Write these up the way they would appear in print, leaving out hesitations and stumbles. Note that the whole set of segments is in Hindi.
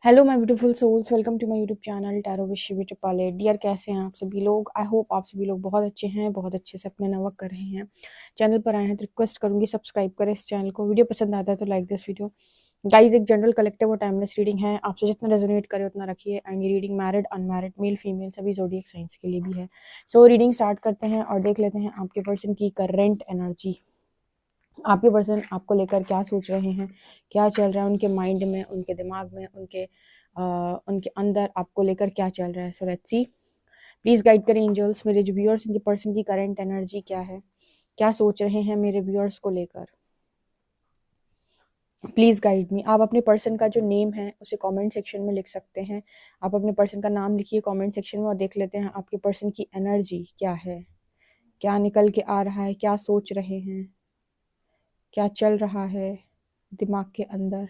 Hello my beautiful souls, welcome to my YouTube channel tarot with Shivi Tripale. Dear, कैसे हैं आप सभी लोग? आई होप आप सभी लोग बहुत अच्छे हैं, बहुत अच्छे से अपना वर्क कर रहे हैं। चैनल पर आए हैं तो रिक्वेस्ट करूंगी सब्सक्राइब करें इस चैनल को। वीडियो पसंद आता है तो लाइक दिस वीडियो। गाइज, एक जनरल कलेक्टिव और टाइमलेस रीडिंग है, आपसे जितना रेजोनेट करे उतना रखिए। एंड ये reading married, unmarried, male female सभी ज़ोडिएक साइंस के लिए भी है। सो रीडिंग स्टार्ट करते हैं और देख लेते हैं आपके पर्सन की करंट एनर्जी। आपके पर्सन आपको लेकर क्या सोच रहे हैं, क्या चल रहा है उनके माइंड में, उनके दिमाग में, उनके अंदर आपको लेकर क्या चल रहा है। So let's see. Please guide करें एंजल्स, मेरे जो व्यूअर्स इनके पर्सन की करंट एनर्जी क्या है, क्या सोच रहे हैं मेरे व्यूअर्स को लेकर। Please guide me. आप अपने पर्सन का जो नेम है उसे कमेंट सेक्शन में लिख सकते हैं। आप अपने पर्सन का नाम लिखिए कमेंट सेक्शन में और देख लेते हैं आपके पर्सन की एनर्जी क्या है, क्या निकल के आ रहा है, क्या सोच रहे हैं, क्या चल रहा है दिमाग के अंदर,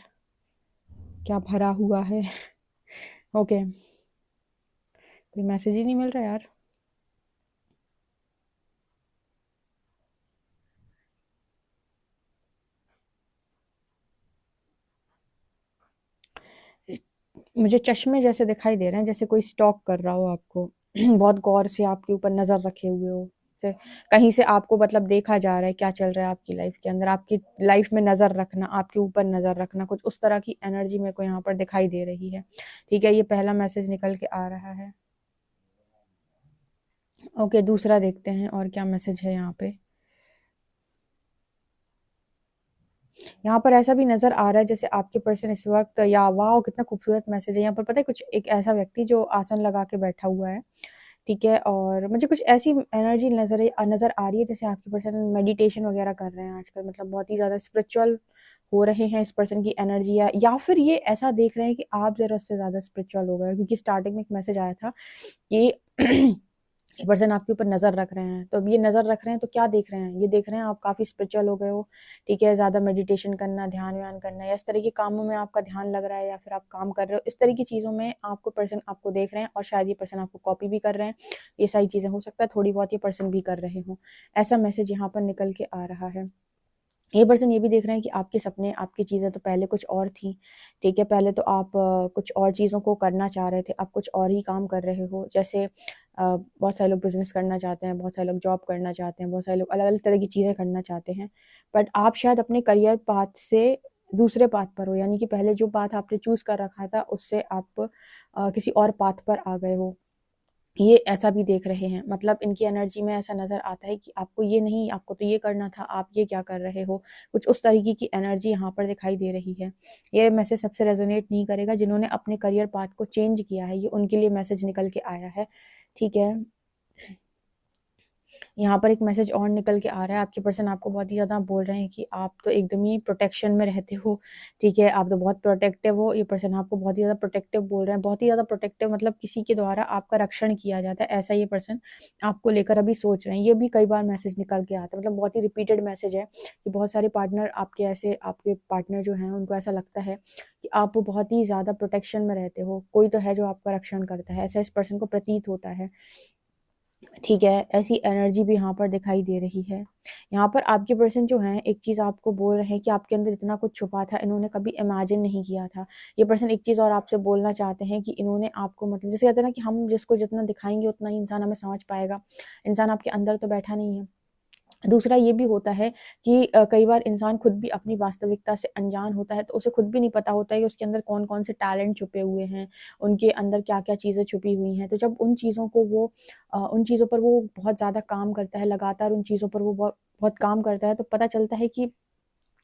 क्या भरा हुआ है। ओके, कोई मैसेज ही नहीं मिल रहा यार। मुझे चश्मे जैसे दिखाई दे रहे हैं, जैसे कोई स्टॉक कर रहा हो आपको। बहुत गौर से आपके ऊपर नज़र रखे हुए हो। कहीं से आपको मतलब देखा जा रहा है क्या चल रहा है आपकी लाइफ के अंदर, आपकी लाइफ में नज़र रखना, आपके ऊपर नज़र रखना, कुछ उस तरह की एनर्जी मेरे को यहाँ पर दिखाई दे रही है। ठीक है, ये पहला मैसेज निकल के आ रहा है। ओके, दूसरा देखते हैं और क्या मैसेज है यहाँ पे। यहाँ पर ऐसा भी नजर आ रहा है जैसे आपके पर्सन इस वक्त, या वाह कितना खूबसूरत मैसेज है यहाँ पर। पता है, कुछ एक ऐसा व्यक्ति जो आसन लगा के बैठा हुआ है। ठीक है, और मुझे कुछ ऐसी एनर्जी नजर आ रही है जैसे आपके पर्सन मेडिटेशन वगैरह कर रहे हैं आजकल, मतलब बहुत ही ज्यादा स्पिरिचुअल हो रहे हैं इस पर्सन की एनर्जी। या फिर ये ऐसा देख रहे हैं कि आप जरा उससे ज्यादा स्पिरिचुअल हो गए, क्योंकि स्टार्टिंग में एक मैसेज आया था कि ये पर्सन आपके ऊपर नज़र रख रहे हैं। तो अब ये नज़र रख रहे हैं तो क्या देख रहे हैं, ये देख रहे हैं आप काफ़ी स्पिरिचुअल हो गए हो। ठीक है, ज़्यादा मेडिटेशन करना, ध्यान व्यान करना, या इस तरह के कामों में आपका ध्यान लग रहा है, या फिर आप काम कर रहे हो, इस तरह की चीज़ों में आपको पर्सन आपको देख रहे हैं, और शायद ये पर्सन आपको कॉपी भी कर रहे हैं। ये सारी चीज़ें हो सकता है थोड़ी बहुत ये पर्सन भी कर रहे हों। ऐसा मैसेज यहाँ पर निकल के आ रहा है। ये पर्सन ये भी देख रहे हैं कि आपके सपने, आपकी चीज़ें तो पहले कुछ और थी। ठीक है, पहले तो आप कुछ और चीज़ों को करना चाह रहे थे, अब कुछ और ही काम कर रहे हो। जैसे बहुत सारे लोग बिजनेस करना चाहते हैं, बहुत सारे लोग जॉब करना चाहते हैं, बहुत सारे लोग अलग अलग तरह की चीज़ें करना चाहते हैं। बट आप शायद अपने करियर पाथ से दूसरे पाथ पर हो, यानी कि पहले जो पाथ आपने चूज़ कर रखा था उससे आप किसी और पाथ पर आ गए हो। ये ऐसा भी देख रहे हैं, मतलब इनकी एनर्जी में ऐसा नज़र आता है कि आपको ये नहीं, आपको तो ये करना था, आप ये क्या कर रहे हो। कुछ उस तरीके की एनर्जी यहाँ पर दिखाई दे रही है। ये मैसेज सबसे रेजोनेट नहीं करेगा जिन्होंने अपने करियर पाथ को चेंज किया है, ये उनके लिए मैसेज निकल के आया है। ठीक है, यहाँ पर एक मैसेज और निकल के आ रहा है। आपके पर्सन आपको बहुत ही ज़्यादा बोल रहे हैं कि आप तो एकदम ही प्रोटेक्शन में रहते हो। ठीक है, आप तो बहुत प्रोटेक्टिव हो। ये पर्सन आपको बहुत ही ज़्यादा प्रोटेक्टिव बोल रहे हैं, बहुत ही ज़्यादा प्रोटेक्टिव, मतलब किसी के द्वारा आपका रक्षण किया जाता है, ऐसा ये पर्सन आपको लेकर अभी सोच रहे हैं। ये भी कई बार मैसेज निकल के आता है, मतलब बहुत ही रिपीटेड मैसेज है कि बहुत सारे पार्टनर आपके ऐसे, आपके पार्टनर जो हैं उनको ऐसा लगता है कि आप बहुत ही ज़्यादा प्रोटेक्शन में रहते हो, कोई तो है जो आपका रक्षण करता है, ऐसा इस पर्सन को प्रतीत होता है। ठीक है, ऐसी एनर्जी भी यहाँ पर दिखाई दे रही है। यहाँ पर आपके पर्सन जो हैं एक चीज़ आपको बोल रहे हैं कि आपके अंदर इतना कुछ छुपा था, इन्होंने कभी इमेजिन नहीं किया था। ये पर्सन एक चीज़ और आपसे बोलना चाहते हैं कि इन्होंने आपको, मतलब जैसे कहते हैं ना कि हम जिसको जितना दिखाएंगे उतना ही इंसान हमें समझ पाएगा। इंसान आपके अंदर तो बैठा नहीं है। दूसरा ये भी होता है कि कई बार इंसान खुद भी अपनी वास्तविकता से अनजान होता है, तो उसे खुद भी नहीं पता होता है कि उसके अंदर कौन-कौन से टैलेंट छुपे हुए हैं, उनके अंदर क्या-क्या चीज़ें छुपी हुई हैं। तो जब उन चीज़ों को वो उन चीज़ों पर वो बहुत ज़्यादा काम करता है, लगातार उन चीज़ों पर वो बहुत बहुत काम करता है, तो पता चलता है कि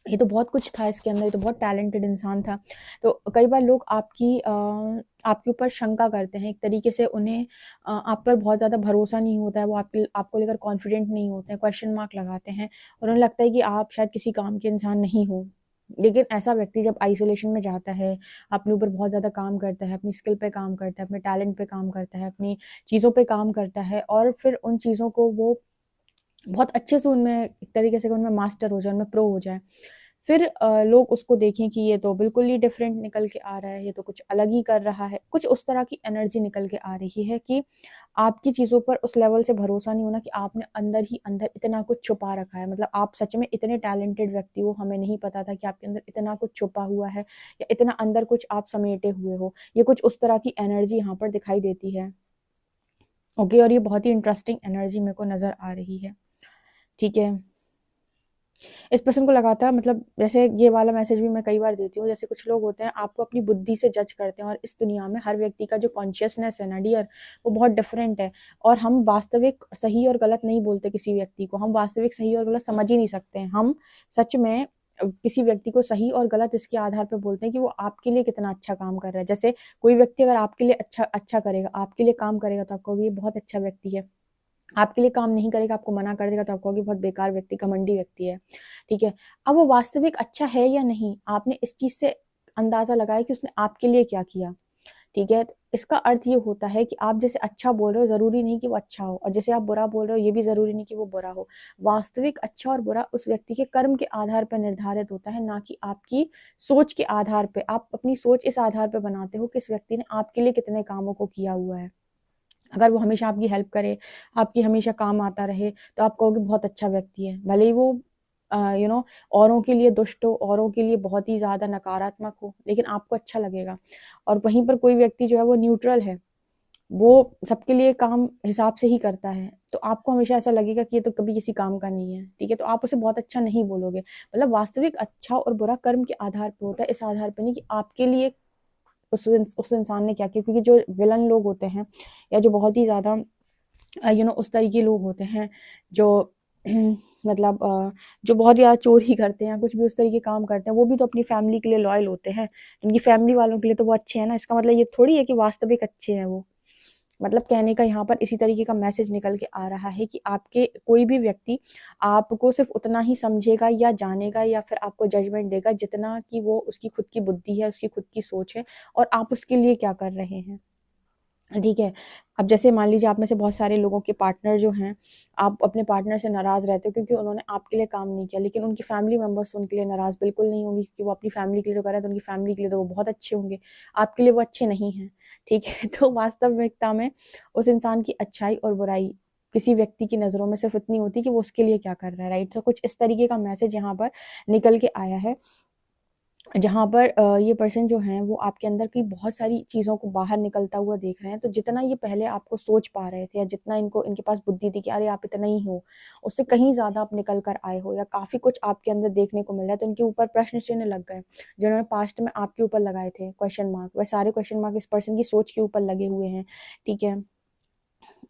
ये तो बहुत कुछ था इसके अंदर, ये तो बहुत टैलेंटेड इंसान था। तो कई बार लोग आपके ऊपर शंका करते हैं, एक तरीके से उन्हें आप पर बहुत ज़्यादा भरोसा नहीं होता है, वो आपको लेकर कॉन्फिडेंट नहीं होते हैं, क्वेश्चन मार्क लगाते हैं, और उन्हें लगता है कि आप शायद किसी काम के इंसान नहीं हो। लेकिन ऐसा व्यक्ति जब आइसोलेशन में जाता है, अपने ऊपर बहुत ज़्यादा काम करता है, अपनी स्किल पे काम करता है, अपने टैलेंट पे काम करता है, अपनी चीज़ों पे काम करता है, और फिर उन चीज़ों को वो बहुत अच्छे से उनमें एक तरीके से उनमें मास्टर हो जाए, उनमें प्रो हो जाए। फिर लोग उसको देखें कि ये तो बिल्कुल ही डिफरेंट निकल के आ रहा है, ये तो कुछ अलग ही कर रहा है, कुछ उस तरह की एनर्जी निकल के आ रही है कि आपकी चीज़ों पर उस लेवल से भरोसा नहीं होना कि आपने अंदर ही अंदर इतना कुछ छुपा रखा है। मतलब आप सच में इतने टैलेंटेड व्यक्ति हो, हमें नहीं पता था कि आपके अंदर इतना कुछ छुपा हुआ है या इतना अंदर कुछ आप समेटे हुए हो। ये कुछ उस तरह की एनर्जी यहाँ पर दिखाई देती है। ओके, और ये बहुत ही इंटरेस्टिंग एनर्जी मेरे को नज़र आ रही है। ठीक है, इस पर्सन को लगाता है, मतलब जैसे ये वाला मैसेज भी मैं कई बार देती हूँ, जैसे कुछ लोग होते हैं आपको अपनी बुद्धि से जज करते हैं, और इस दुनिया में हर व्यक्ति का जो कॉन्शियसनेस है ना डियर, वो बहुत डिफरेंट है। और हम वास्तविक सही और गलत नहीं बोलते किसी व्यक्ति को, हम वास्तविक सही और गलत समझ ही नहीं सकते हैं। हम सच में किसी व्यक्ति को सही और गलत इसके आधार पर बोलते हैं कि वो आपके लिए कितना अच्छा काम कर रहा है। जैसे कोई व्यक्ति अगर आपके लिए अच्छा अच्छा करेगा, आपके लिए काम करेगा, तो आप कहोगे ये बहुत अच्छा व्यक्ति है। आपके लिए काम नहीं करेगा, आपको मना कर देगा, तो आप कहोगे बहुत बेकार व्यक्ति, घमंडी व्यक्ति है। ठीक है, अब वो वास्तविक अच्छा है या नहीं, आपने इस चीज से अंदाजा लगाया कि उसने आपके लिए क्या किया। ठीक है, इसका अर्थ ये होता है कि आप जैसे अच्छा बोल रहे हो, जरूरी नहीं कि वो अच्छा हो, और जैसे आप बुरा बोल रहे हो, ये भी जरूरी नहीं कि वो बुरा हो। वास्तविक अच्छा और बुरा उस व्यक्ति के कर्म के आधार पर निर्धारित होता है, ना कि आपकी सोच के आधार पे। आप अपनी सोच इस आधार पे बनाते हो कि इस व्यक्ति ने आपके लिए कितने कामों को किया हुआ है। अगर वो हमेशा आपकी हेल्प करे, आपकी हमेशा काम आता रहे, तो आप कहोगे बहुत अच्छा व्यक्ति है। भले ही वो औरों के लिए दुष्ट हो, औरों के लिए बहुत ही ज़्यादा नकारात्मक हो, लेकिन आपको अच्छा लगेगा। और वहीं पर कोई व्यक्ति जो है वो न्यूट्रल है, वो सबके लिए काम हिसाब से ही करता है, तो आपको हमेशा ऐसा लगेगा कि ये तो कभी किसी काम का नहीं है। ठीक है, तो आप उसे बहुत अच्छा नहीं बोलोगे। मतलब वास्तविक अच्छा और बुरा कर्म के आधार पर होता है, इस आधार पर नहीं कि आपके लिए उस इंसान ने क्या किया। क्योंकि जो विलन लोग होते हैं, या जो बहुत ही ज़्यादा उस तरीके के लोग होते हैं जो मतलब जो बहुत ज़्यादा चोरी करते हैं, कुछ भी उस तरीके काम करते हैं, वो भी तो अपनी फैमिली के लिए लॉयल होते हैं। उनकी फैमिली वालों के लिए तो वो अच्छे हैं ना। इसका मतलब ये थोड़ी है कि वास्तविक अच्छे हैं वो। मतलब कहने का यहाँ पर इसी तरीके का मैसेज निकल के आ रहा है कि आपके कोई भी व्यक्ति आपको सिर्फ उतना ही समझेगा या जानेगा या फिर आपको जजमेंट देगा जितना कि वो उसकी खुद की बुद्धि है, उसकी खुद की सोच है, और आप उसके लिए क्या कर रहे हैं। ठीक है, अब जैसे मान लीजिए आप में से बहुत सारे लोगों के पार्टनर जो हैं, आप अपने पार्टनर से नाराज़ रहते हो क्योंकि उन्होंने आपके लिए काम नहीं किया, लेकिन उनकी फैमिली मेंबर्स उनके लिए नाराज़ बिल्कुल नहीं होंगी, क्योंकि वो अपनी फैमिली के लिए तो कर रहे हैं, तो उनकी फैमिली के लिए तो वो बहुत अच्छे होंगे, आपके लिए वो अच्छे नहीं हैं। ठीक है, तो वास्तविकता में उस इंसान की अच्छाई और बुराई किसी व्यक्ति की नज़रों में सिर्फ इतनी होती है कि वो उसके लिए क्या कर रहा है। राइट, तो कुछ इस तरीके का मैसेज यहाँ पर निकल के आया है, जहाँ पर ये पर्सन जो हैं वो आपके अंदर की बहुत सारी चीज़ों को बाहर निकलता हुआ देख रहे हैं। तो जितना ये पहले आपको सोच पा रहे थे, या जितना इनके पास बुद्धि थी कि अरे आप इतना ही हो, उससे कहीं ज़्यादा आप निकल कर आए हो, या काफ़ी कुछ आपके अंदर देखने को मिल रहा है। तो इनके ऊपर प्रश्न चिन्ह लग गए, जिन्होंने पास्ट में आपके ऊपर लगाए थे क्वेश्चन मार्क, वह सारे क्वेश्चन मार्क इस पर्सन की सोच के ऊपर लगे हुए हैं। ठीक है,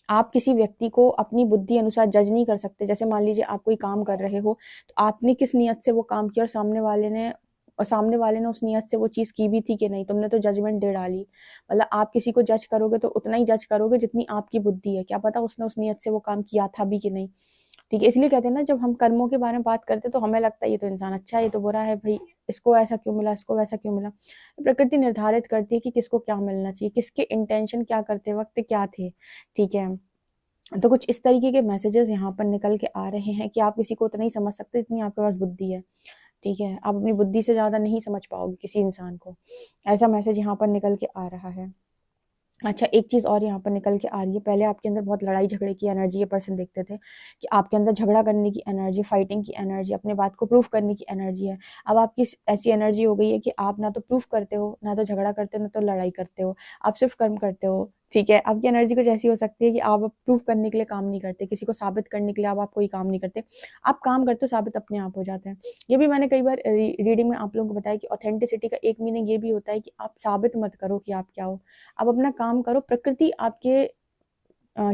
आप किसी व्यक्ति को अपनी बुद्धि अनुसार जज नहीं कर सकते। जैसे मान लीजिए आप कोई काम कर रहे हो, तो आपने किस नियत से वो काम किया, और सामने वाले ने उस नियत से वो चीज़ की भी थी कि नहीं, तुमने तो जजमेंट दे डाली। मतलब आप किसी को जज करोगे तो उतना ही जज करोगे जितनी आपकी बुद्धि है, क्या पता उसने उस नियत से वो काम किया था भी कि नहीं। ठीक है, इसलिए कहते हैं ना, जब हम कर्मों के बारे में बात करते हैं तो हमें लगता है ये तो इंसान अच्छा है, ये तो बुरा है, भाई इसको ऐसा क्यों मिला, इसको वैसा क्यों मिला। प्रकृति निर्धारित करती है कि किसको क्या मिलना चाहिए, किसके इंटेंशन क्या करते वक्त क्या थे। ठीक है, तो कुछ इस तरीके के मैसेजेस यहाँ पर निकल के आ रहे हैं कि आप किसी को उतना ही समझ सकते जितनी आपके पास बुद्धि है। ठीक है, आप अपनी बुद्धि से ज़्यादा नहीं समझ पाओगे किसी इंसान को। ऐसा मैसेज यहाँ पर निकल के आ रहा है। अच्छा, एक चीज़ और यहाँ पर निकल के आ रही है, पहले आपके अंदर बहुत लड़ाई झगड़े की एनर्जी ये पर्सन देखते थे, कि आपके अंदर झगड़ा करने की एनर्जी, फाइटिंग की एनर्जी, अपने बात को प्रूफ करने की एनर्जी है। अब आपकी ऐसी एनर्जी हो गई है कि आप ना तो प्रूफ करते हो, ना तो झगड़ा करते हो, ना तो लड़ाई करते हो, आप सिर्फ कर्म करते हो। ठीक है, आपकी एनर्जी कुछ ऐसी हो सकती है कि आप अब प्रूफ करने के लिए काम नहीं करते, किसी को साबित करने के लिए अब आप कोई काम नहीं करते, आप काम करते हो, साबित अपने आप हो जाता है। ये भी मैंने कई बार रीडिंग में आप लोगों को बताया कि ऑथेंटिसिटी का एक मीनिंग ये भी होता है कि आप साबित मत करो कि आप क्या हो, आप अपना काम करो, प्रकृति आपके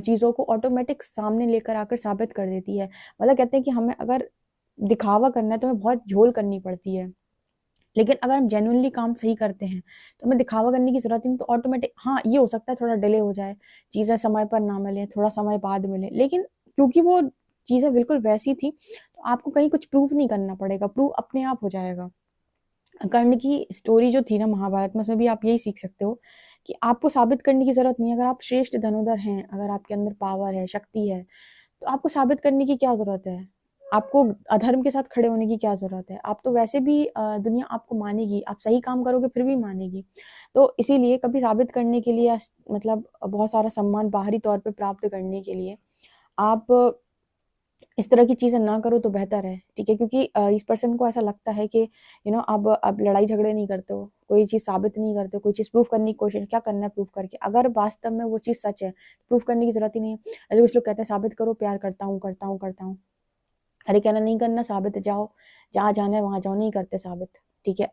चीज़ों को ऑटोमेटिक सामने लेकर आकर साबित कर देती है। मतलब कहते हैं कि हमें अगर दिखावा करना है तो हमें बहुत झोल करनी पड़ती है, लेकिन अगर हम जेन्युइनली काम सही करते हैं तो हमें दिखावा करने की ज़रूरत ही नहीं। तो ऑटोमेटिक, हाँ, ये हो सकता है थोड़ा डिले हो जाए, चीज़ें समय पर ना मिलें, थोड़ा समय बाद मिले, लेकिन क्योंकि वो चीज़ें बिल्कुल वैसी थी, तो आपको कहीं कुछ प्रूव नहीं करना पड़ेगा, प्रूव अपने आप हो जाएगा। कर्ण की स्टोरी जो थी ना महाभारत में, उसमें भी आप यही सीख सकते हो कि आपको साबित करने की ज़रूरत नहीं है। अगर आप श्रेष्ठ धनुधर हैं, अगर आपके अंदर पावर है, शक्ति है, तो आपको साबित करने की क्या ज़रूरत है। आपको अधर्म के साथ खड़े होने की क्या ज़रूरत है? आप तो वैसे भी दुनिया आपको मानेगी, आप सही काम करोगे फिर भी मानेगी। तो इसीलिए कभी साबित करने के लिए मतलब बहुत सारा सम्मान बाहरी तौर पे प्राप्त करने के लिए आप इस तरह की चीज़ें ना करो तो बेहतर है, ठीक है? क्योंकि इस पर्सन को ऐसा लगता है कि अब लड़ाई झगड़े नहीं करते हो, कोई चीज़ साबित नहीं करते हो, कोई चीज़ प्रूव करने की कोशिश, क्या करना है प्रूव करके? अगर वास्तव में वो चीज़ सच है, प्रूव करने की ज़रूरत ही नहीं है। ऐसे कुछ लोग कहते हैं साबित करो प्यार करता हूँ, करता हूँ, करता हूँ। अरे कहना नहीं करना साबित, जाओ, जहाँ जाना है वहाँ जाओ, नहीं करते साबित, ठीक है?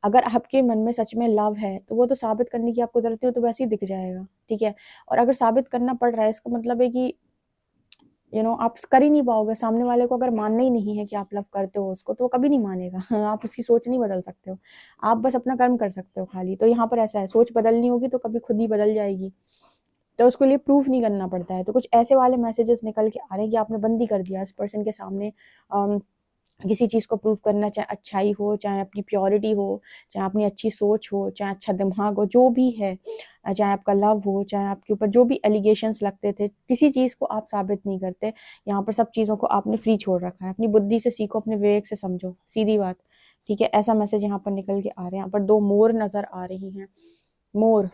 अगर आपके मन में सच में लव है, तो वो तो साबित करने की आपको ज़रूरत नहीं, वो तो वैसे ही दिख जाएगा, ठीक है? और अगर साबित करना पड़ रहा है, इसका मतलब है कि आप कर ही नहीं पाओगे। सामने वाले को अगर मानना ही नहीं है कि आप लव करते हो उसको, तो वो कभी नहीं मानेगा। आप उसकी सोच नहीं बदल सकते हो। आप बस अपना कर्म कर सकते हो खाली। तो यहाँ पर ऐसा है, सोच बदलनी होगी तो कभी खुद ही बदल जाएगी। तो उसके लिए प्रूफ नहीं करना पड़ता है। तो कुछ ऐसे वाले मैसेजेस निकल के आ रहे हैं कि आपने बंद ही कर दिया इस पर्सन के सामने किसी चीज़ को प्रूव करना, चाहे अच्छाई हो, चाहे अपनी प्योरिटी हो, चाहे अपनी अच्छी सोच हो, चाहे अच्छा दिमाग हो, जो भी है, चाहे आपका लव हो, चाहे आपके ऊपर जो भी एलिगेशंस लगते थे, किसी चीज़ को आप साबित नहीं करते। यहाँ पर सब चीज़ों को आपने फ्री छोड़ रखा है। अपनी बुद्धि से सीखो, अपने विवेक से समझो, सीधी बात, ठीक है? ऐसा मैसेज यहाँ पर निकल के आ रहे हैं। यहाँ पर 2 मोर नज़र आ रही हैं, मोर,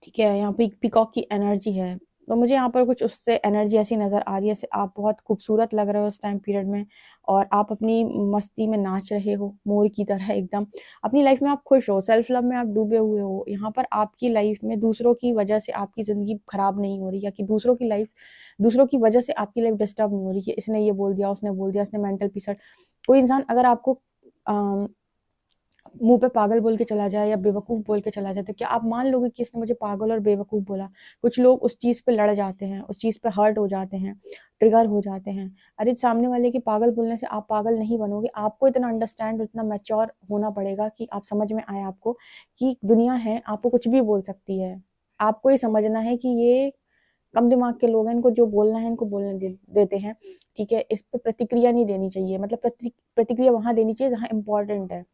ठीक है? यहाँ पे पीकॉक की एनर्जी है। तो मुझे यहाँ पर कुछ उससे एनर्जी ऐसी नज़र आ रही है, जैसे आप बहुत खूबसूरत लग रहे हो उस टाइम पीरियड में और आप अपनी मस्ती में नाच रहे हो, मोर की तरह एकदम। अपनी लाइफ में आप खुश हो, सेल्फ लव में आप डूबे हुए हो। यहाँ पर आपकी लाइफ में दूसरों की वजह से आपकी ज़िंदगी खराब नहीं हो रही, या कि दूसरों की वजह से आपकी लाइफ डिस्टर्ब नहीं हो रही कि इसने ये बोल दिया, उसने बोल दिया, इसने मेंटल पीस। कोई इंसान अगर आपको मुँह पे पागल बोल के चला जाए या बेवकूफ़ बोल के चला जाए, तो क्या आप मान लोगे कि इसने मुझे पागल और बेवकूफ़ बोला? कुछ लोग उस चीज़ पे लड़ जाते हैं, उस चीज़ पे हर्ट हो जाते हैं, ट्रिगर हो जाते हैं। अरे सामने वाले के पागल बोलने से आप पागल नहीं बनोगे। आपको इतना अंडरस्टैंड, इतना मैच्योर होना पड़ेगा कि आप समझ में आए आपको कि दुनिया है, आपको कुछ भी बोल सकती है। आपको ये समझना है कि ये कम दिमाग के लोग हैं, इनको जो बोलना है इनको बोलने देते हैं, ठीक है? इस पे प्रतिक्रिया नहीं देनी चाहिए, मतलब प्रतिक्रिया वहाँ देनी चाहिए जहाँ इम्पोर्टेंट है।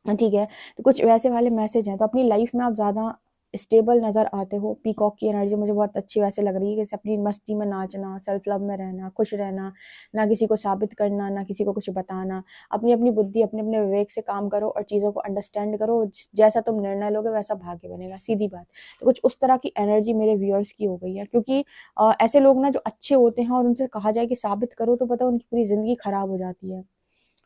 ठीक है, तो कुछ वैसे वाले मैसेज हैं। तो अपनी लाइफ में आप ज़्यादा स्टेबल नज़र आते हो। पीकॉक की एनर्जी मुझे बहुत अच्छी वैसे लग रही है, जैसे अपनी मस्ती में नाचना, सेल्फ लव में रहना, खुश रहना, ना किसी को साबित करना, ना किसी को कुछ बताना। अपनी-अपनी बुद्धि, अपने-अपने विवेक से काम करो और चीज़ों को अंडरस्टैंड करो। जैसा तुम निर्णय लोगे वैसा भाग्य बनेगा, सीधी बात। तो कुछ उस तरह की एनर्जी मेरे व्यूअर्स की हो गई है, क्योंकि ऐसे लोग ना जो अच्छे होते हैं और उनसे कहा जाए कि साबित करो, तो पता है उनकी पूरी ज़िंदगी खराब हो जाती है।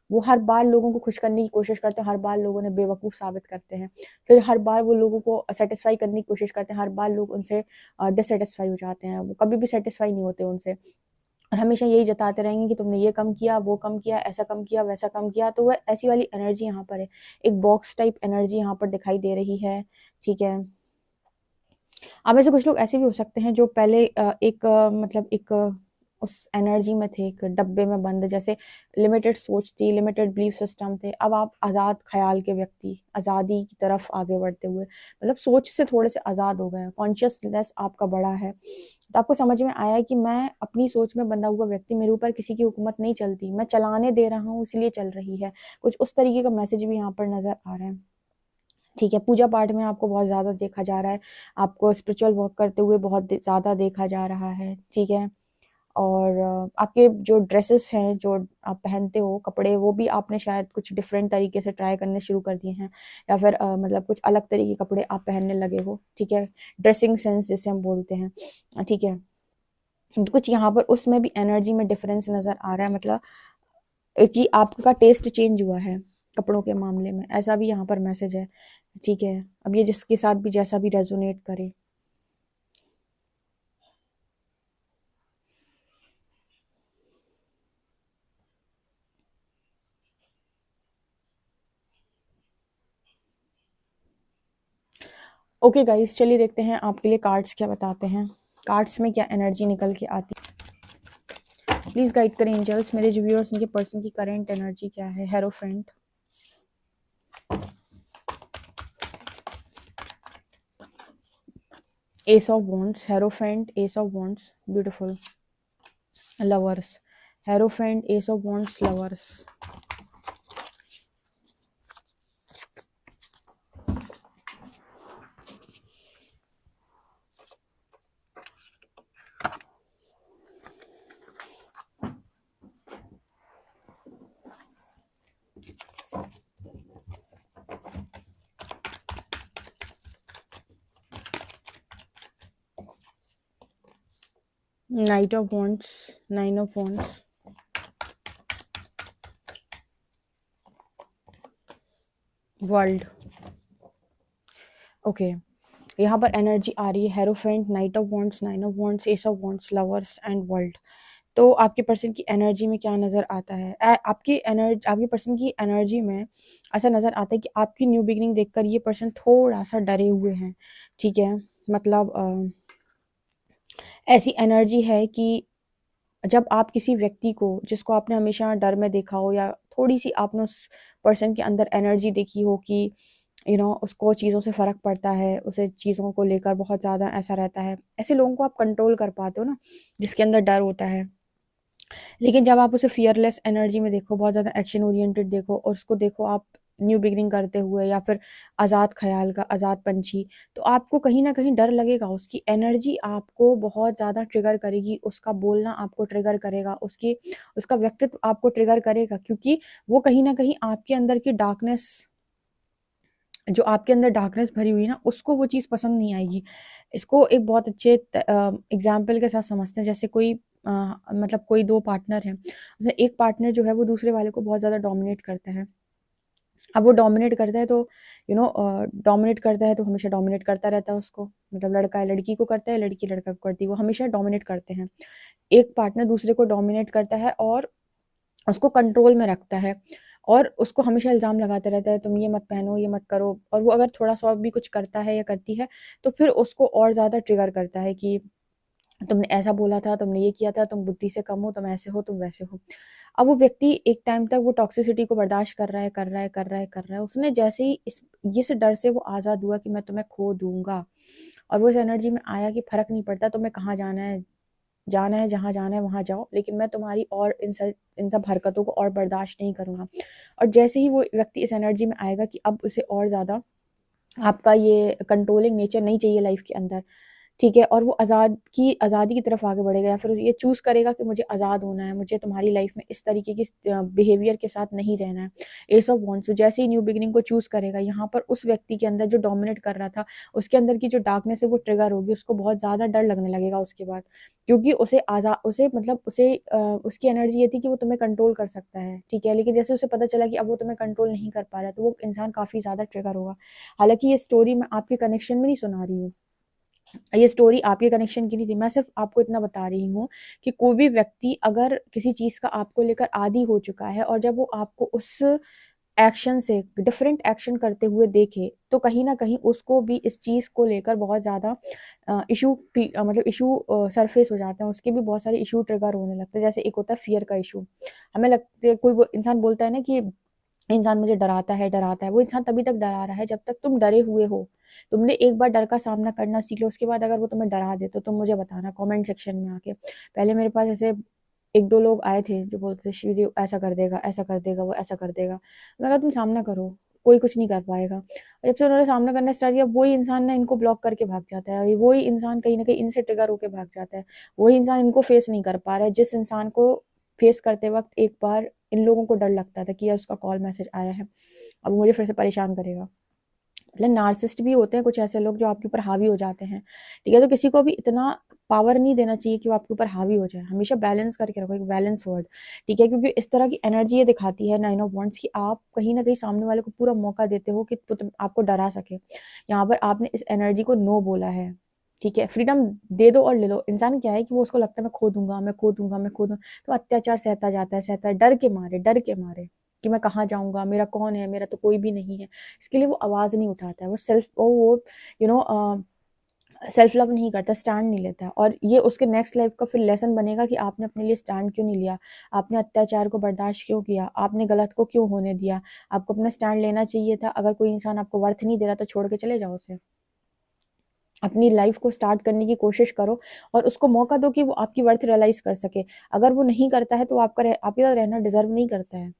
वो हर बार लोगों को खुश करने की कोशिश करते हैं, हर बार लोगों ने बेवकूफ़ साबित करते हैं। फिर हर बार वो लोगों को सैटिस्फाई करने की कोशिश करते हैं, हर बार लोग उनसे डिससैटिस्फाई हो जाते हैं। वो कभी भी सैटिस्फाई नहीं होते उनसे और हमेशा यही जताते रहेंगे कि तुमने ये कम किया, वो कम किया, ऐसा कम किया, वैसा कम किया। तो वो ऐसी वाली एनर्जी यहाँ पर है। एक बॉक्स टाइप एनर्जी यहाँ पर दिखाई दे रही है, ठीक है? अब ऐसे कुछ लोग ऐसे भी हो सकते हैं जो पहले मतलब उस एनर्जी में थे, एक डब्बे में बंद, जैसे लिमिटेड सोच थी, लिमिटेड बिलीफ सिस्टम थे। अब आप आज़ाद ख़्याल के व्यक्ति, आज़ादी की तरफ आगे बढ़ते हुए, मतलब सोच से थोड़े से आज़ाद हो गए हैं, कॉन्शियसनेस आपका बढ़ा है। तो आपको समझ में आया है कि मैं अपनी सोच में बंधा हुआ व्यक्ति, मेरे ऊपर किसी की हुकूमत नहीं चलती, मैं चलाने दे रहा हूँ इसलिए चल रही है। कुछ उस तरीके का मैसेज भी यहाँ पर नज़र आ रहा है। ठीक है, पूजा पाठ में आपको बहुत ज़्यादा देखा जा रहा है, आपको स्पिरिचुअल वर्क करते हुए बहुत ज़्यादा देखा जा रहा है, ठीक है? और आपके जो ड्रेसेस हैं, जो आप पहनते हो कपड़े, वो भी आपने शायद कुछ डिफरेंट तरीके से ट्राई करने शुरू कर दिए हैं, या फिर मतलब कुछ अलग तरीके के कपड़े आप पहनने लगे हो, ठीक है? ड्रेसिंग सेंस जिसे हम बोलते हैं, ठीक है? तो कुछ यहाँ पर उसमें भी एनर्जी में डिफरेंस नज़र आ रहा है, मतलब कि आपका टेस्ट चेंज हुआ है कपड़ों के मामले में, ऐसा भी यहाँ पर मैसेज है, ठीक है? अब ये जिसके साथ भी जैसा भी रेजोनेट करे। ओके गाइस, चलिए देखते हैं आपके लिए कार्ड्स क्या बताते हैं। कार्ड्स में क्या एनर्जी निकल के आती है, प्लीज़ गाइड करें एंजल्स। मेरे जो व्यूअर्स, उनके पर्सन की करेंट एनर्जी क्या है। Hierophant, S of wands, hierophant, S of wands, beautiful. Lovers, hierophant, S of wands, lovers. Night of wands, 9 of wands, world. Okay, यहाँ पर एनर्जी आ रही है hierophant, night of wands, 9 of wands, S of wands, lovers and world. तो आपके पर्सन की एनर्जी में क्या नज़र आता है? आपके पर्सन की एनर्जी में ऐसा नज़र आता है कि आपकी न्यू बिगिनिंग देखकर ये पर्सन थोड़ा सा डरे हुए हैं, ठीक है? मतलब ऐसी एनर्जी है कि जब आप किसी व्यक्ति को, जिसको आपने हमेशा डर में देखा हो, या थोड़ी सी आपने उस पर्सन के अंदर एनर्जी देखी हो कि उसको चीज़ों से फ़र्क पड़ता है, उसे चीज़ों को लेकर बहुत ज़्यादा ऐसा रहता है, ऐसे लोगों को आप कंट्रोल कर पाते हो ना, जिसके अंदर डर होता है। लेकिन जब आप उसे फियरलेस एनर्जी में देखो, बहुत ज़्यादा एक्शन ओरिएंटेड देखो, और उसको देखो आप न्यू बिगिनिंग करते हुए, या फिर आज़ाद ख़याल का आज़ाद पंछी, तो आपको कहीं न कहीं डर लगेगा। उसकी एनर्जी आपको बहुत ज़्यादा ट्रिगर करेगी, उसका बोलना आपको ट्रिगर करेगा, उसका व्यक्तित्व आपको ट्रिगर करेगा, क्योंकि वो कहीं न कहीं आपके अंदर की डार्कनेस, जो आपके अंदर डार्कनेस भरी हुई है ना, उसको वो चीज़ पसंद नहीं आएगी। इसको एक बहुत अच्छे एग्ज़ाम्पल के साथ समझते हैं। जैसे मतलब कोई 2 पार्टनर हैं, उसमें एक पार्टनर जो है वो दूसरे वाले को बहुत ज़्यादा डोमिनेट करता है। अब वो डोमिनेट करता है तो डोमिनेट करता है तो हमेशा डोमिनेट करता रहता है उसको। मतलब लड़का है लड़की को करता है, लड़की लड़का को करती है, वो हमेशा डोमिनेट करते हैं। एक पार्टनर दूसरे को डोमिनेट करता है और उसको कंट्रोल में रखता है, और उसको हमेशा इल्ज़ाम लगाता रहता है, तुम ये मत पहनो, ये मत करो। और वो अगर थोड़ा-सा भी कुछ करता है या करती है, तो फिर उसको और ज़्यादा ट्रिगर करता है कि तुमने ऐसा बोला था, तुमने ये किया था, तुम बुद्धि से कम हो, तुम ऐसे हो, तुम वैसे हो। अब वो व्यक्ति एक टाइम तक वो टॉक्सिसिटी को बर्दाश्त कर रहा है, कर रहा है, कर रहा है, कर रहा है। उसने जैसे ही इस डर से वो आज़ाद हुआ कि मैं तुम्हें खो दूँगा, और वो इस एनर्जी में आया कि फ़र्क नहीं पड़ता तुम्हें कहाँ जाना है जहाँ जाना है वहाँ जाओ, लेकिन मैं तुम्हारी और इन सब हरकतों को और बर्दाश्त नहीं करूँगा। और जैसे ही वो व्यक्ति इस एनर्जी में आएगा कि अब उसे और ज़्यादा आपका ये कंट्रोलिंग नेचर नहीं चाहिए लाइफ़ के अंदर, ठीक है? और वो आज़ादी की तरफ आगे बढ़ेगा, या फिर ये चूज़ करेगा कि मुझे आज़ाद होना है, मुझे तुम्हारी लाइफ़ में इस तरीके की बिहेवियर के साथ नहीं रहना है। एस ऑफ वांड्स, तो जैसे ही न्यू बिगिनिंग को चूज़ करेगा, यहाँ पर उस व्यक्ति के अंदर जो डोमिनेट कर रहा था, उसके अंदर की जो डार्कनेस है वो ट्रिगर होगी, उसको बहुत ज़्यादा डर लगने लगेगा उसके बाद। क्योंकि उसकी एनर्जी ये थी कि वो तुम्हें कंट्रोल कर सकता है, ठीक है? लेकिन जैसे उसे पता चला कि अब वो तुम्हें कंट्रोल नहीं कर पा रहा है, तो वो इंसान काफ़ी ज़्यादा ट्रिगर होगा। हालाँकि ये स्टोरी मैं आपके कनेक्शन में नहीं सुना रही हूँ। ये स्टोरी आपके कनेक्शन की नहीं थी। मैं सिर्फ़ आपको इतना बता रही हूँ कि कोई भी व्यक्ति अगर किसी चीज़ का आपको लेकर आदी हो चुका है, और जब वो आपको उस एक्शन से डिफरेंट एक्शन करते हुए देखे, तो कहीं न कहीं उसको भी इस चीज़ को लेकर बहुत ज़्यादा मतलब इश्यू सरफ़ेस हो जाते हैं। उसके भी बहुत सारे इश्यू ट्रिगर होने लगते हैं। जैसे एक होता है फ़ियर का इश्यू। हमें लगता है, कोई वो इंसान बोलता है ना कि इंसान मुझे डराता है। वो इंसान तभी तक डरा रहा है जब तक तुम डरे हुए हो। तुमने एक बार डर का सामना करना सीख लो, उसके बाद अगर वो तुम्हें डरा दे तो तुम मुझे बताना कमेंट सेक्शन में आके। पहले मेरे पास ऐसे 1-2 लोग आए थे जो बोलते थे, "शिव जी ऐसा कर देगा, वो ऐसा कर देगा।" मैं कहा, "तुम सामना करो, कोई कुछ नहीं कर पाएगा।" और जब से उन्होंने सामना करना स्टार्ट किया, वही इंसान ना इनको ब्लॉक करके भाग जाता है, और वही इंसान कहीं न कहीं इनसे ट्रिगर होके भाग जाता है। वही इंसान इनको फेस नहीं कर पा रहा है, जिस इंसान को फेस करते वक़्त एक बार इन लोगों को डर लगता था कि यार उसका कॉल मैसेज आया है, अब मुझे फिर से परेशान करेगा। मतलब नार्सिसिस्ट भी होते हैं कुछ ऐसे लोग जो आपके ऊपर हावी हो जाते हैं, ठीक है? तो किसी को भी इतना पावर नहीं देना चाहिए कि वो आपके ऊपर हावी हो जाए। हमेशा बैलेंस करके रखो, एक बैलेंस वर्ड, ठीक है? क्योंकि इस तरह की एनर्जी ये दिखाती है 9 ऑफ वांड्स, कि आप कहीं न कहीं सामने वाले को पूरा मौका देते हो कि वो आपको डरा सके। यहाँ पर आपने इस एनर्जी को नो बोला है, ठीक है? फ्रीडम दे दो और ले लो। इंसान क्या है कि वो उसको लगता है मैं खो दूँगा, मैं खो दूँगा, मैं खो दूँ, तो अत्याचार सहता है डर के मारे कि मैं कहाँ जाऊँगा, मेरा कौन है, मेरा तो कोई भी नहीं है। इसके लिए वो आवाज़ नहीं उठाता है, वो यू नो सेल्फ लव नहीं करता, स्टैंड नहीं लेता है, और ये उसके नेक्स्ट लाइफ का फिर लेसन बनेगा कि आपने अपने लिए स्टैंड क्यों नहीं लिया, आपने अत्याचार को बर्दाश्त क्यों किया, आपने गलत को क्यों होने दिया, आपको अपना स्टैंड लेना चाहिए था। अगर कोई इंसान आपको वर्थ नहीं दे रहा तो छोड़ के चले जाओ उसे। अपनी लाइफ को स्टार्ट करने की कोशिश करो, और उसको मौका दो कि वो आपकी वर्थ रियलाइज कर सके। अगर वो नहीं करता है तो आपके साथ रहना डिजर्व नहीं करता है,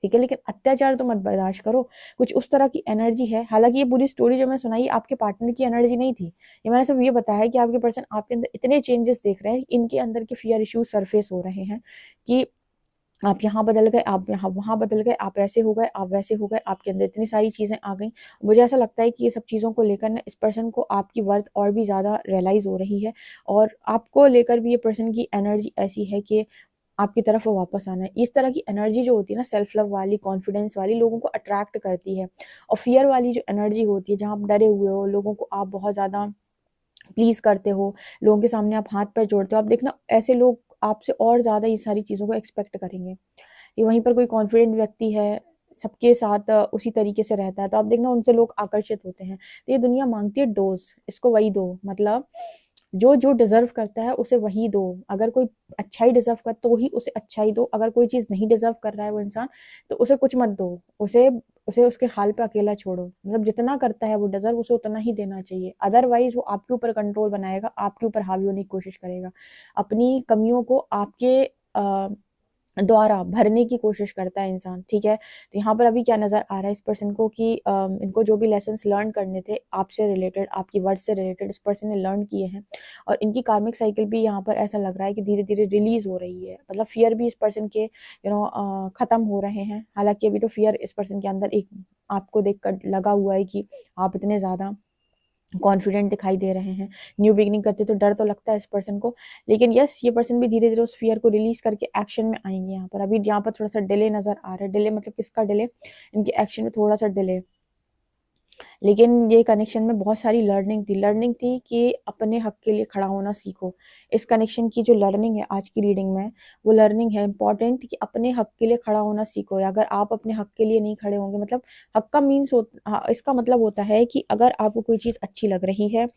ठीक है? लेकिन अत्याचार तो मत बर्दाश्त करो। कुछ उस तरह की एनर्जी है। हालाँकि ये पूरी स्टोरी जो मैं सुनाई आपके पार्टनर की एनर्जी नहीं थी। ये मैंने सिर्फ़ ये बताया है कि आपके पर्सन आपके अंदर इतने चेंजेस देख रहे हैं, इनके अंदर के फ़ियर इश्यूज़ सरफ़ेस हो रहे हैं कि आप यहाँ बदल गए, आप यहाँ वहाँ बदल गए, आप ऐसे हो गए, आप वैसे हो गए, आपके अंदर इतनी सारी चीज़ें आ गई। मुझे ऐसा लगता है कि ये सब चीज़ों को लेकर ना इस पर्सन को आपकी वर्थ और भी ज़्यादा रियलाइज़ हो रही है, और आपको लेकर भी ये पर्सन की एनर्जी ऐसी है कि आपकी तरफ वो वापस आना है। इस तरह की एनर्जी जो होती है ना, सेल्फ लव वाली, कॉन्फिडेंस वाली, लोगों को अट्रैक्ट करती है। और फ़ियर वाली जो एनर्जी होती है, जहाँ आप डरे हुए हो, लोगों को आप बहुत ज़्यादा प्लीज़ करते हो, लोगों के सामने आप हाथ पैर जोड़ते हो, आप देखना ऐसे लोग आपसे और ज़्यादा ये सारी चीज़ों को एक्सपेक्ट करेंगे। ये वहीं पर कोई कॉन्फिडेंट व्यक्ति है, सबके साथ उसी तरीके से रहता है, तो आप देखना उनसे लोग आकर्षित होते हैं। तो ये दुनिया माँगती है डोज़, इसको वही दो, मतलब जो डिज़र्व करता है उसे वही दो। अगर कोई अच्छाई डिज़र्व कर तो ही उसे अच्छाई दो, अगर कोई चीज़ नहीं डिज़र्व कर रहा है वो इंसान, तो उसे कुछ मत दो। उसे उसे उसके हाल पे अकेला छोड़ो। मतलब जितना करता है वो डिज़र्व, उसे उतना ही देना चाहिए। अदरवाइज़ वो आपके ऊपर कंट्रोल बनाएगा, आपके ऊपर हावी होने की कोशिश करेगा। अपनी कमियों को आपके द्वारा भरने की कोशिश करता है इंसान, ठीक है? तो यहाँ पर अभी क्या नज़र आ रहा है इस पर्सन को कि इनको जो भी लेसन्स लर्न करने थे आपसे रिलेटेड, आपकी वर्ड से रिलेटेड, इस पर्सन ने लर्न किए हैं, और इनकी कार्मिक साइकिल भी यहाँ पर ऐसा लग रहा है कि धीरे-धीरे रिलीज़ हो रही है। मतलब फ़ियर भी इस पर्सन के ख़त्म हो रहे हैं। हालाँकि अभी तो फ़ियर इस पर्सन के अंदर एक आपको देखकर लगा हुआ है कि आप इतने ज़्यादा कॉन्फिडेंट दिखाई दे रहे हैं। न्यू बिगिनिंग करते तो डर तो लगता है इस पर्सन को, लेकिन यस, ये पर्सन भी धीरे-धीरे उस फ़ियर को रिलीज़ करके एक्शन में आएँगे यहाँ पर। अभी यहाँ पर थोड़ा-सा डिले नज़र आ रहा है। डिले मतलब किसका डिले? इनके एक्शन में थोड़ा-सा डिले। लेकिन ये कनेक्शन में बहुत सारी लर्निंग थी कि अपने हक के लिए खड़ा होना सीखो। इस कनेक्शन की जो लर्निंग है आज की रीडिंग में, वो लर्निंग है इम्पोर्टेंट कि अपने हक के लिए खड़ा होना सीखो। या अगर आप अपने हक के लिए नहीं खड़े होंगे, मतलब हक का मीन्स इसका मतलब होता है कि अगर आपको कोई चीज़ अच्छी लग रही है,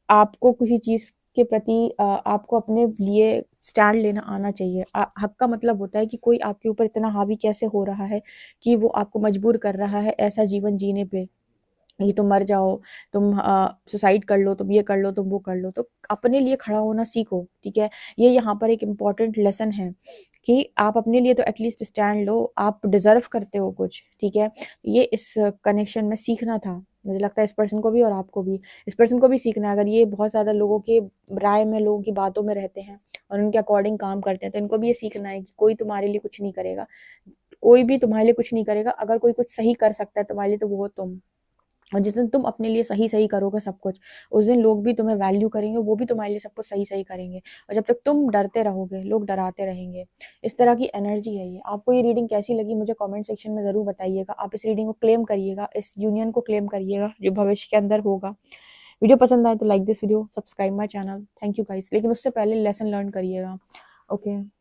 आपको किसी चीज़ के प्रति आपको अपने लिए स्टैंड लेना आना चाहिए। हक का मतलब होता है कि कोई आपके ऊपर इतना हावी कैसे हो रहा है कि वो आपको मजबूर कर रहा है ऐसा जीवन जीने पे। ये तुम मर जाओ, तुम सुसाइड कर लो, तुम ये कर लो, तुम वो कर लो। तो अपने लिए खड़ा होना सीखो, ठीक है? ये यहाँ पर एक इम्पॉर्टेंट लेसन है कि आप अपने लिए तो एटलीस्ट स्टैंड लो, आप डिज़र्व करते हो कुछ, ठीक है? ये इस कनेक्शन में सीखना था। मुझे लगता है इस पर्सन को भी और आपको भी। इस पर्सन को भी सीखना है, अगर ये बहुत ज़्यादा लोगों के राय में, लोगों की बातों में रहते हैं और उनके अकॉर्डिंग काम करते हैं, तो इनको भी ये सीखना है कि कोई तुम्हारे लिए कुछ नहीं करेगा। कोई भी तुम्हारे लिए कुछ नहीं करेगा। अगर कोई कुछ सही कर सकता है तुम्हारे लिए, तो वो हो तुम। और जिस दिन तुम अपने लिए सही-सही करोगे सब कुछ, उस दिन लोग भी तुम्हें वैल्यू करेंगे, वो भी तुम्हारे लिए सब कुछ सही-सही करेंगे। और जब तक तुम डरते रहोगे, लोग डराते रहेंगे। इस तरह की एनर्जी है ये। आपको ये रीडिंग कैसी लगी मुझे कमेंट सेक्शन में ज़रूर बताइएगा। आप इस रीडिंग को क्लेम करिएगा, इस यूनियन को क्लेम करिएगा, जो भविष्य के अंदर होगा। वीडियो पसंद आए तो like this video, subscribe my channel. Thank you guys. लेकिन उससे पहले लेसन लर्न करिएगा। ओके।